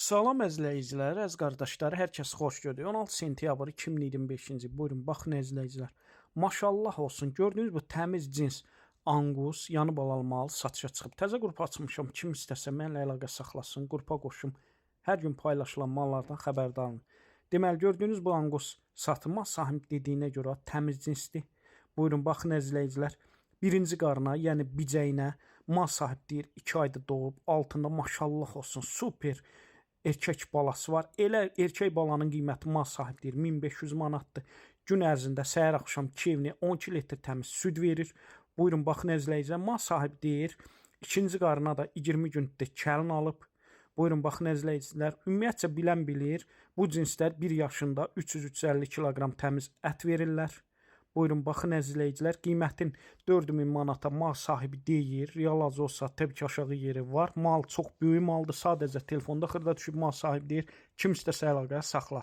Salam əzləyicilər, əziz qardaşlar, hər kəs xoş gördük. 16 sentyabr 2025-ci il. Buyurun, baxın əzləyicilər. Maşallah olsun. Gördüyünüz bu təmiz cins Angus yanı balalmalı satışa çıxıb. Təzə qrup açmışam. Kim istəsə mənlə əlaqə saxlasın, qrupa qoşum. Hər gün paylaşılan mallardan xəbərdar olun. Deməli, gördüyünüz bu Angus satılmaz sahib dediyinə görə təmiz cinsdir. Buyurun, baxın əzləyicilər. Birinci qarına, yəni bicəyinə mal sahib deyir 2 ayda doğub, altında maşallah olsun, super erkək balası var. Elə erkək balanın qiyməti mal sahib deyir 1500 manatdır. Gün ərzində səhər axşam 2 evini 12 litr təmiz süd verir. Buyurun, baxın əzləyicilər, mal sahib deyir ikinci qarına da 20 gündür kəlin alıb. Buyurun, baxın əzləyicilər, ümumiyyətcə bilən bilir, bu cinslər 1 yaşında 300-350 kiloqram təmiz ət verirlər. Buyurun, baxın əzləyicilər, qiymətin 4000 manata mal sahibi deyir. Real az olsa təbii ki, aşağı yeri var. Mal çox böyük maldır. Sadəcə telefonda xırda düşüb mal sahibi deyir. Kim istəsə əlaqə saxlasın.